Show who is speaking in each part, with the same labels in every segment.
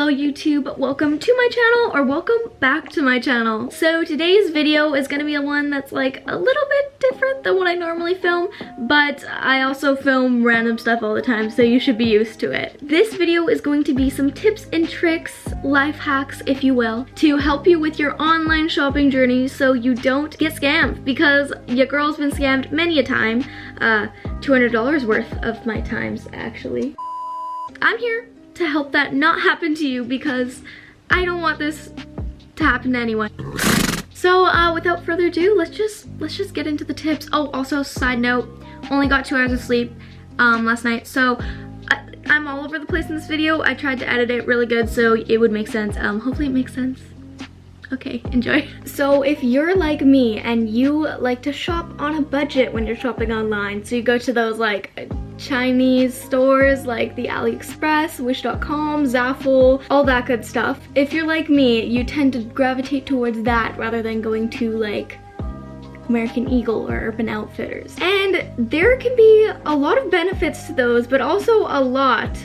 Speaker 1: Hello YouTube, welcome to my channel, or welcome back to my channel. So today's video is gonna be one that's like a little bit different than what I normally film, but I also film random stuff all the time, so you should be used to it. This video is going to be some tips and tricks, life hacks if you will, to help you with your online shopping journey so you don't get scammed, because your girl's been scammed many a time. $200 worth of my times actually. I'm here to help that not happen to you because I don't want this to happen to anyone. So without further ado, let's just get into the tips. Oh, also side note, only got 2 hours of sleep last night, so I'm all over the place in this video. I tried to edit it really good so it would make sense. Hopefully it makes sense. Okay, enjoy. So if you're like me and you like to shop on a budget when you're shopping online, so you go to those like Chinese stores like the AliExpress, Wish.com, Zaful, all that good stuff. If you're like me, you tend to gravitate towards that rather than going to like American Eagle or Urban Outfitters. And there can be a lot of benefits to those, but also a lot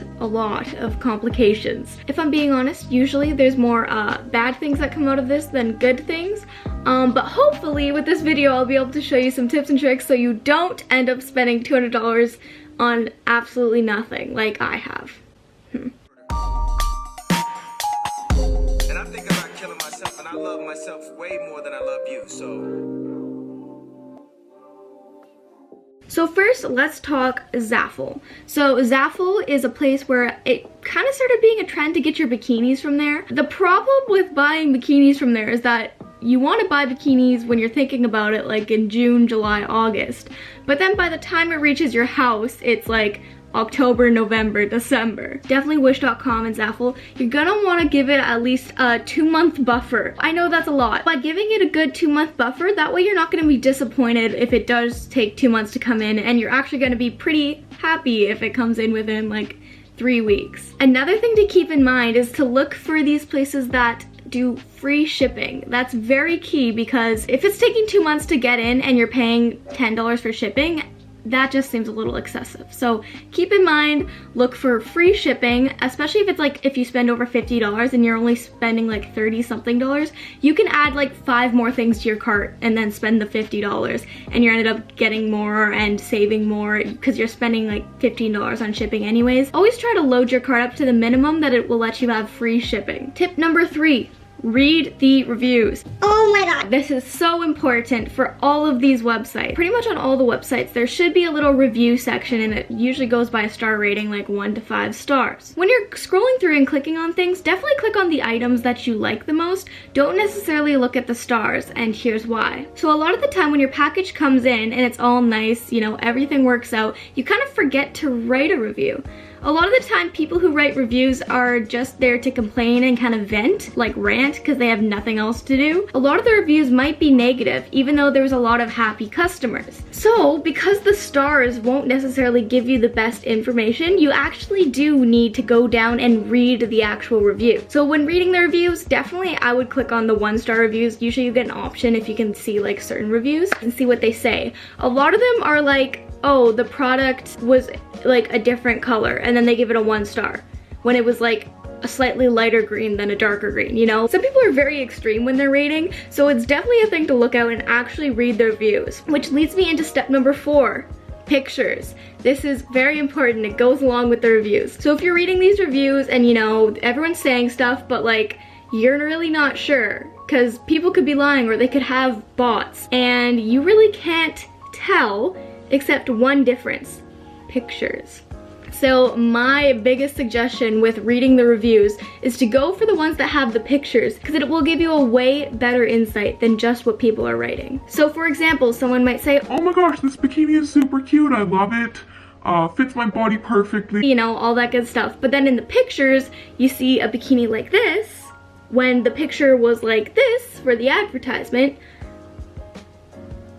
Speaker 1: of complications. If I'm being honest, usually there's more bad things that come out of this than good things. But hopefully with this video, I'll be able to show you some tips and tricks so you don't end up spending $200 on absolutely nothing like I have.
Speaker 2: And I think about killing myself, and I love myself way more than I love you,
Speaker 1: So first, let's talk Zaful. So Zaful is a place where it kind of started being a trend to get your bikinis from there. The problem with buying bikinis from there is that you want to buy bikinis when you're thinking about it, like in June, July, August. But then by the time it reaches your house, it's like October, November, December. Definitely Wish.com and Zaful, you're gonna want to give it at least a 2-month buffer. I know that's a lot, but giving it a good 2-month buffer, that way you're not gonna be disappointed if it does take 2 months to come in, and you're actually gonna be pretty happy if it comes in within like 3 weeks. Another thing to keep in mind is to look for these places that do free shipping. That's very key, because if it's taking 2 months to get in and you're paying $10 for shipping, that just seems a little excessive. So keep in mind, look for free shipping, especially if it's like if you spend over $50 and you're only spending like 30 something dollars, you can add like 5 more things to your cart and then spend the $50 and you ended up getting more and saving more because you're spending like $15 on shipping anyways. Always try to load your cart up to the minimum that it will let you have free shipping. Tip number 3. Read the reviews. Oh my god, this is so important for all of these websites. Pretty much on all the websites, there should be a little review section, and it usually goes by a star rating, like 1 to 5 stars. When you're scrolling through and clicking on things, definitely click on the items that you like the most. Don't necessarily look at the stars, and here's why. So a lot of the time when your package comes in and it's all nice, you know, everything works out, you kind of forget to write a review. A lot of the time, people who write reviews are just there to complain and kind of vent, like rant, because they have nothing else to do. A lot of the reviews might be negative, even though there's a lot of happy customers. So, because the stars won't necessarily give you the best information, you actually do need to go down and read the actual review. So when reading the reviews, definitely I would click on the 1-star reviews. Usually you get an option if you can see like certain reviews and see what they say. A lot of them are like, oh, the product was like a different color, and then they give it a 1 star when it was like a slightly lighter green than a darker green, you know? Some people are very extreme when they're rating, so it's definitely a thing to look out and actually read the reviews. Which leads me into step number 4. Pictures. This is very important. It goes along with the reviews. So if you're reading these reviews and you know, everyone's saying stuff, but like, you're really not sure, because people could be lying or they could have bots, and you really can't tell except one difference: pictures. So my biggest suggestion with reading the reviews is to go for the ones that have the pictures, because it will give you a way better insight than just what people are writing. So for example, someone might say,
Speaker 3: oh my gosh, this bikini is super cute, I love it, fits my body perfectly,
Speaker 1: you know, all that good stuff. But then in the pictures, you see a bikini like this, when the picture was like this for the advertisement.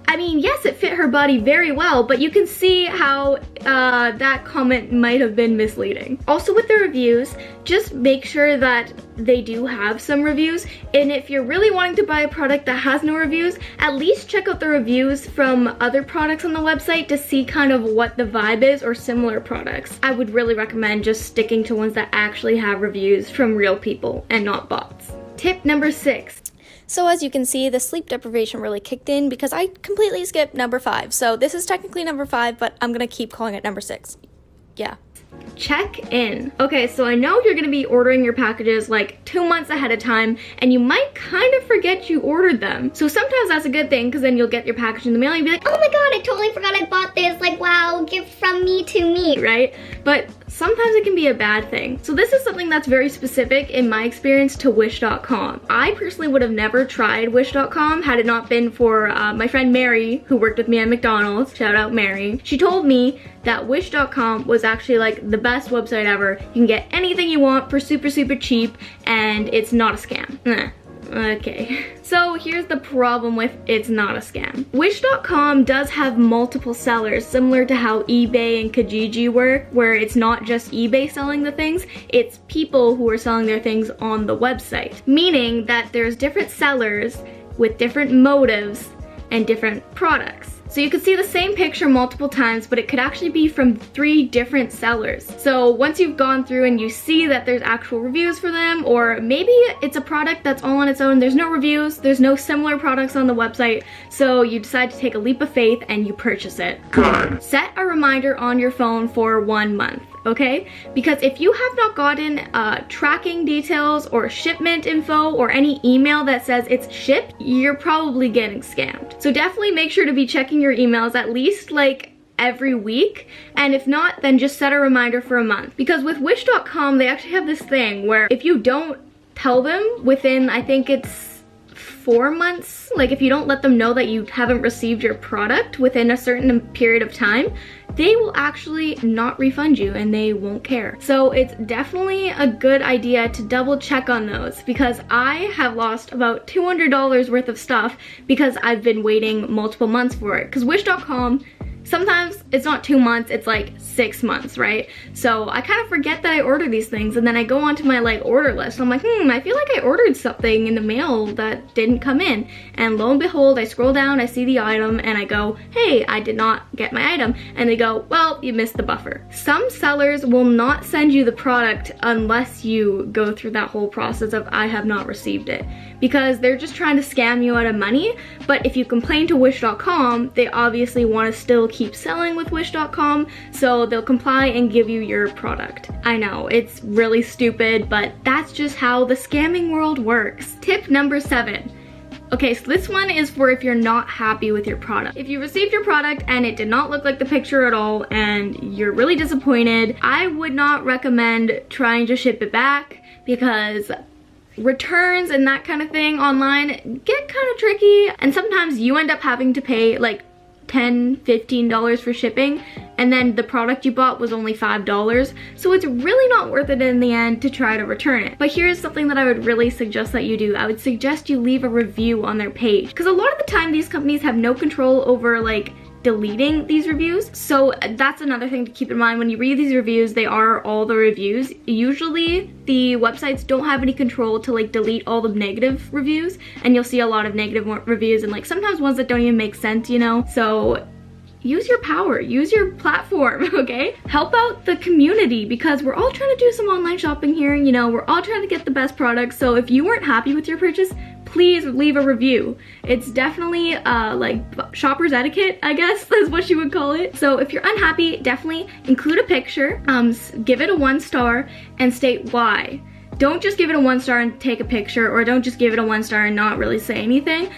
Speaker 1: I mean, yes, it fit her body very well, but you can see how that comment might have been misleading. Also with the reviews, just make sure that they do have some reviews, and if you're really wanting to buy a product that has no reviews, at least check out the reviews from other products on the website to see kind of what the vibe is, or similar products. I would really recommend just sticking to ones that actually have reviews from real people and not bots. Tip number 6.
Speaker 4: So as you can see, the sleep deprivation really kicked in because I completely skipped number 5. So this is technically number 5, but I'm gonna keep calling it number 6. Yeah.
Speaker 1: Check in. Okay, so I know you're gonna be ordering your packages like 2 months ahead of time, and you might kind of forget you ordered them. So sometimes that's a good thing, because then you'll get your package in the mail and you'll be like, oh my god, I totally forgot I bought this. Like, wow, gift from me to me, right? But sometimes it can be a bad thing. So this is something that's very specific in my experience to Wish.com. I personally would have never tried Wish.com had it not been for my friend Mary, who worked with me at McDonald's. Shout out Mary. She told me that Wish.com was actually like the best website ever. You can get anything you want for super, super cheap, and it's not a scam. Okay. So here's the problem with it's not a scam. Wish.com does have multiple sellers, similar to how eBay and Kijiji work, where it's not just eBay selling the things, it's people who are selling their things on the website. Meaning that there's different sellers with different motives and different products. So you could see the same picture multiple times, but it could actually be from 3 different sellers. So once you've gone through and you see that there's actual reviews for them, or maybe it's a product that's all on its own, there's no reviews, there's no similar products on the website, so you decide to take a leap of faith and you purchase it.
Speaker 3: Good.
Speaker 1: Set a reminder on your phone for 1 month. Okay? Because if you have not gotten tracking details or shipment info or any email that says it's shipped, you're probably getting scammed. So definitely make sure to be checking your emails at least like every week, and if not, then just set a reminder for a month. Because with Wish.com, they actually have this thing where if you don't tell them within, I think it's 4 months, like if you don't let them know that you haven't received your product within a certain period of time, they will actually not refund you and they won't care. So it's definitely a good idea to double check on those, because I have lost about $200 worth of stuff because I've been waiting multiple months for it. Because Wish.com, sometimes it's not 2 months, it's like 6 months, right? So I kind of forget that I order these things, and then I go onto my like order list. I'm like, I feel like I ordered something in the mail that didn't come in. And lo and behold, I scroll down, I see the item, and I go, hey, I did not get my item. And they go, well, you missed the buffer. Some sellers will not send you the product unless you go through that whole process of I have not received it, because they're just trying to scam you out of money. But if you complain to Wish.com, they obviously want to still keep selling with Wish.com, so they'll comply and give you your product. I know, it's really stupid, but that's just how the scamming world works. Tip number 7. Okay, so this one is for if you're not happy with your product. If you received your product and it did not look like the picture at all and you're really disappointed, I would not recommend trying to ship it back, because returns and that kind of thing online get kind of tricky, and sometimes you end up having to pay like $10, $15 for shipping, and then the product you bought was only $5, so it's really not worth it in the end to try to return it. But here's something that I would really suggest that you do. I would suggest you leave a review on their page, because a lot of the time these companies have no control over like deleting these reviews. So that's another thing to keep in mind when you read these reviews. They are all the reviews. Usually the websites don't have any control to like delete all the negative reviews, and you'll see a lot of negative reviews and like sometimes ones that don't even make sense, you know? So use your power, use your platform, okay? Help out the community, because we're all trying to do some online shopping here, you know, we're all trying to get the best products. So if you weren't happy with your purchase, please leave a review. It's definitely like shopper's etiquette, I guess is what you would call it. So if you're unhappy, definitely include a picture, give it a 1 star, and state why. Don't just give it a 1 star and take a picture, or don't just give it a 1 star and not really say anything.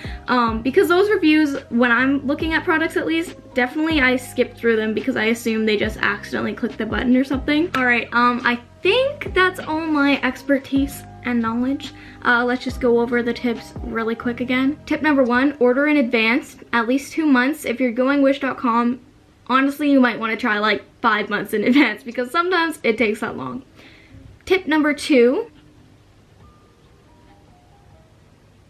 Speaker 1: Because those reviews, when I'm looking at products at least, definitely I skip through them because I assume they just accidentally clicked the button or something. All right, I think that's all my expertise and knowledge. Let's just go over the tips really quick again. Tip number 1, order in advance, at least 2 months. If you're going Wish.com, honestly, you might want to try like 5 months in advance, because sometimes it takes that long. Tip number 2,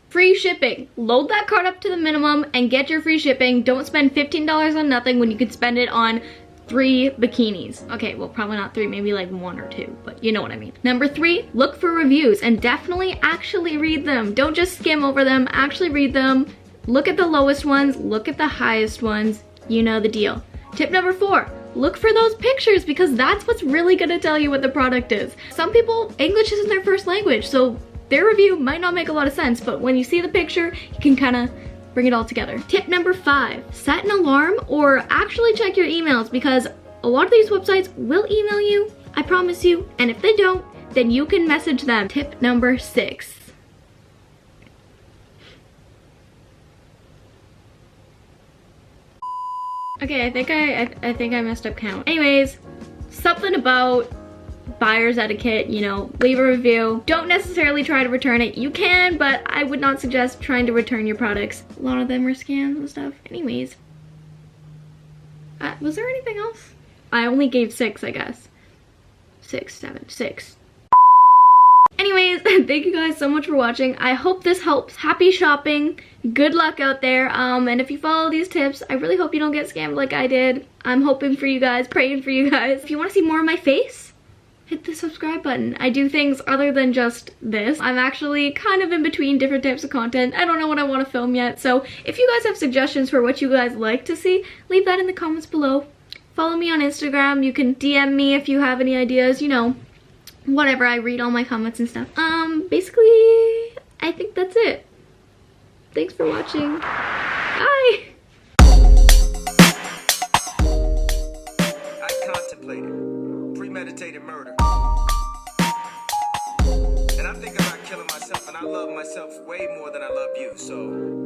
Speaker 1: free shipping. Load that cart up to the minimum and get your free shipping. Don't spend $15 on nothing when you could spend it on 3 bikinis. Okay, well, probably not 3, maybe like 1 or 2, but you know what I mean. Number 3, look for reviews and definitely actually read them. Don't just skim over them, actually read them. Look at the lowest ones, look at the highest ones. You know the deal. Tip number 4, look for those pictures because that's what's really gonna tell you what the product is. Some people, English isn't their first language, so their review might not make a lot of sense, but when you see the picture, you can kind of bring it all together. Tip number 5, set an alarm or actually check your emails because a lot of these websites will email you, I promise you, and if they don't, then you can message them. Tip number 6. Okay, I think I messed up count. Anyways, something about buyer's etiquette, you know, leave a review. Don't necessarily try to return it. You can, but I would not suggest trying to return your products. A lot of them are scams and stuff. Anyways, was there anything else? I only gave 6, I guess. 6, 7, 6. Anyways, thank you guys so much for watching. I hope this helps. Happy shopping. Good luck out there. And if you follow these tips, I really hope you don't get scammed like I did. I'm hoping for you guys, praying for you guys. If you want to see more of my face, hit the subscribe button. I do things other than just this. I'm actually kind of in between different types of content. I don't know what I want to film yet. So if you guys have suggestions for what you guys like to see, leave that in the comments below. Follow me on Instagram. You can DM me if you have any ideas, you know, whatever. I read all my comments and stuff. Basically, I think that's it. Thanks for watching. Bye!
Speaker 2: I contemplated premeditated murder. And I'm thinking about killing myself, and I love myself way more than I love you, so